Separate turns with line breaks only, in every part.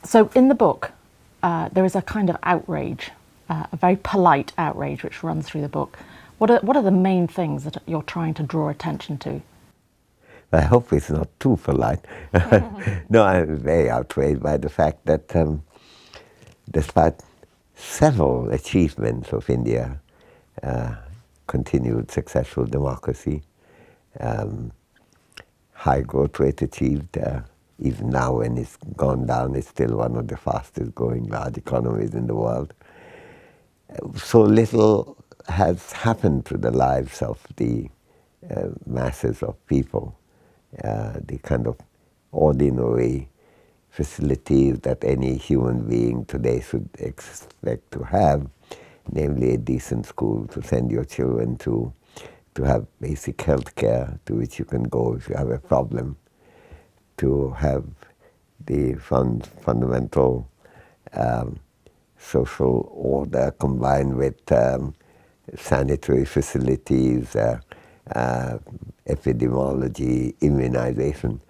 So in the book, there is a kind of outrage, a very polite outrage which runs through the book. What are the main things that you're trying to draw attention to?
I hope it's not too polite. No, I'm very outraged by the fact that despite several achievements of India, continued successful democracy, high growth rate achieved, even now when it's gone down, it's still one of the fastest growing large economies in the world. So little has happened to the lives of the masses of people. The kind of ordinary facilities that any human being today should expect to have, namely a decent school to send your children to have basic health care to which you can go if you have a problem, to have the fundamental social order combined with sanitary facilities, epidemiology, immunization,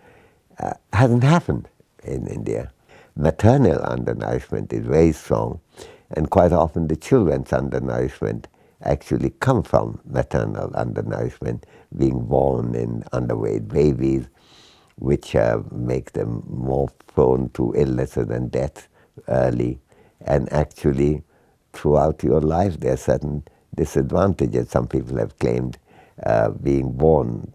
hasn't happened in India. Maternal undernourishment is very strong, and quite often the children's undernourishment actually come from maternal undernourishment, being born in underweight babies, which make them more prone to illnesses and death early. And actually, throughout your life, there are certain disadvantages. Some people have claimed being born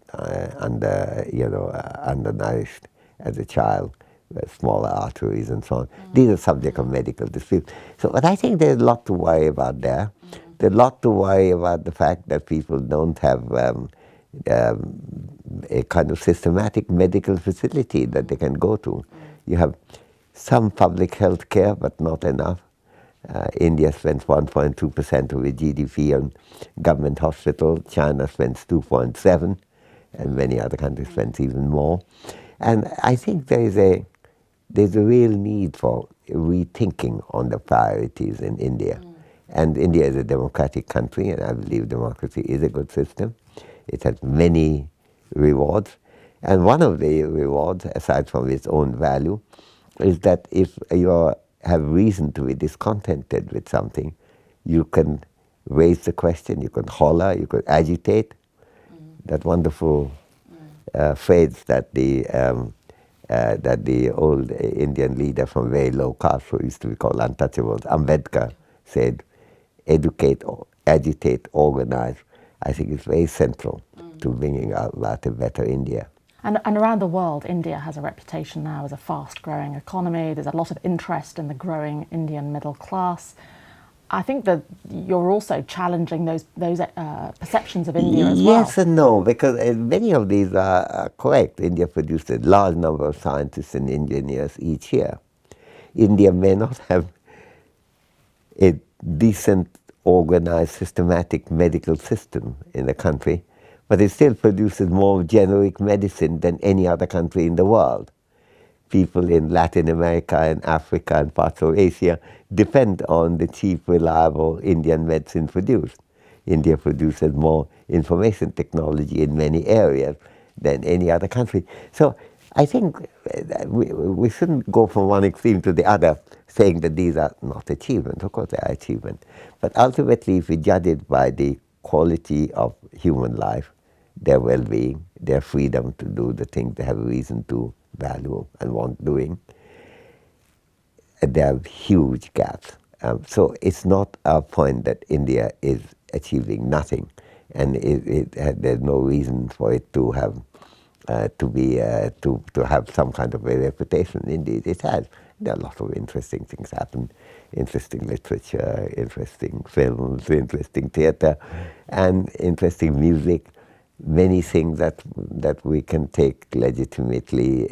undernourished as a child, with smaller arteries and so on. These are subject of medical dispute. So, but I think there's a lot to worry about there. There's a lot to worry about the fact that people don't have a kind of systematic medical facility that they can go to. You have some public health care, but not enough. India spends 1.2% of its GDP on government hospitals. China spends 2.7%, and many other countries spend even more. And I think there's a real need for rethinking on the priorities in India. And India is a democratic country, and I believe democracy is a good system. It has many rewards. And one of the rewards, aside from its own value, is that if you have reason to be discontented with something, you can raise the question, you can holler, you can agitate. That wonderful phrase that the old Indian leader from very low caste, who used to be called untouchables, Ambedkar, said, educate, agitate, organize. I think it's very central to bringing about a better India.
And around the world, India has a reputation now as a fast-growing economy. There's a lot of interest in the growing Indian middle class. I think that you're also challenging those perceptions of India as well.
Yes and no, because many of these are correct. India produces a large number of scientists and engineers each year. India may not have a decent, organized, systematic medical system in the country, but it still produces more generic medicine than any other country in the world. People in Latin America and Africa and parts of Asia depend on the cheap, reliable Indian medicine produced. India produces more information technology in many areas than any other country. So I think we shouldn't go from one extreme to the other, saying that these are not achievements. Of course they are achievements. But ultimately, if we judge it by the quality of human life, their well-being, their freedom to do the things they have reason to value and want doing, there are huge gaps. So it's not our point that India is achieving nothing, and there's no reason for it to have to have some kind of a reputation. Indeed, it has. There are a lot of interesting things happen, interesting literature, interesting films, interesting theater, and interesting music. Many things that we can take legitimately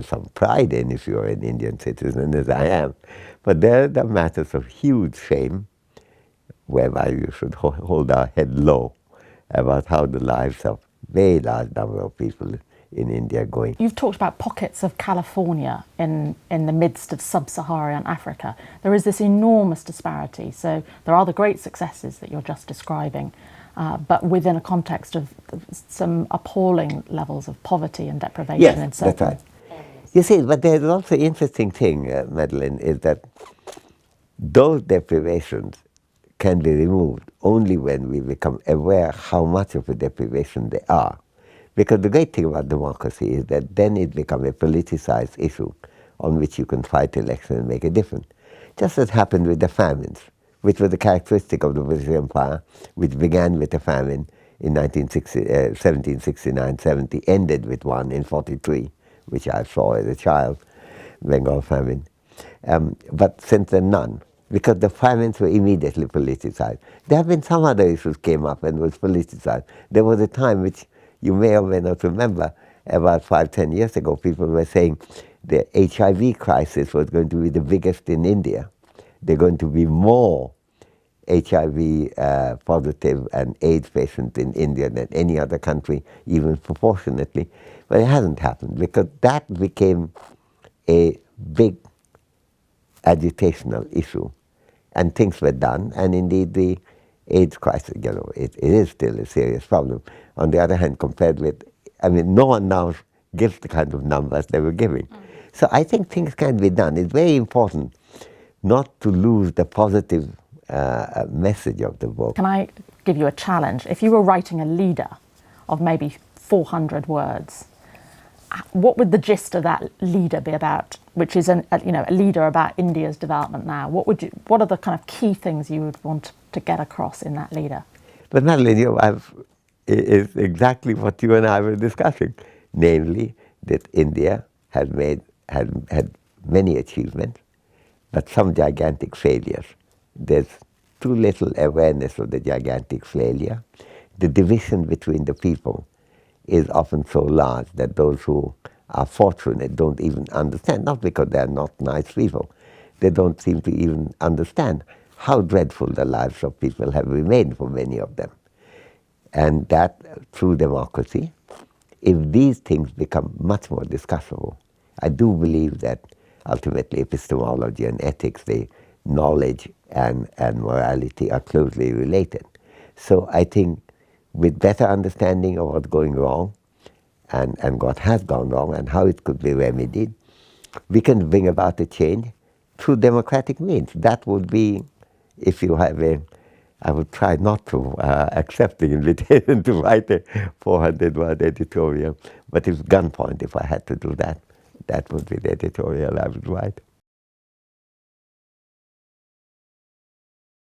some pride in if you're an Indian citizen, as I am. But there are matters of huge shame, whereby you should hold our head low about how the lives of very large number of people in India are going.
You've talked about pockets of California in the midst of sub-Saharan Africa. There is this enormous disparity. So there are the great successes that you're just describing, but within a context of some appalling levels of poverty and deprivation in certain.
That's right. You see, but there's also an interesting thing, Madeline, is that those deprivations can be removed only when we become aware how much of a deprivation they are. Because the great thing about democracy is that then it becomes a politicized issue on which you can fight election and make a difference. Just as happened with the famines, which was a characteristic of the British Empire, which began with a famine in 1769-70, ended with one in 43, which I saw as a child, Bengal famine. But since then, none, because the famines were immediately politicized. There have been some other issues came up and was politicized. There was a time which you may or may not remember, about 5-10 years ago, people were saying the HIV crisis was going to be the biggest in India. There are going to be more HIV positive and AIDS patients in India than any other country, even proportionately. But it hasn't happened because that became a big agitational issue. And things were done, and indeed the AIDS crisis, it is still a serious problem. On the other hand, compared with, no one now gives the kind of numbers they were giving. So I think things can be done. It's very important not to lose the positive message of the book.
Can I give you a challenge? If you were writing a leader of maybe 400 words, what would the gist of that leader be about, which is a leader about India's development now? What are the kind of key things you would want to get across in that leader?
But Madeline, is exactly what you and I were discussing, namely that India had many achievements, but some gigantic failures. There's too little awareness of the gigantic failure. The division between the people is often so large that those who are fortunate don't even understand, not because they're not nice people, they don't seem to even understand how dreadful the lives of people have remained for many of them. And that through democracy, if these things become much more discussable, I do believe that ultimately epistemology and ethics, the knowledge and morality are closely related. So I think with better understanding of what's going wrong and what has gone wrong and how it could be remedied, we can bring about a change through democratic means. That would be, if you have I would try not to accept the invitation to write a 400-word editorial, but it's gunpoint if I had to do that. That would be the editorial I would write.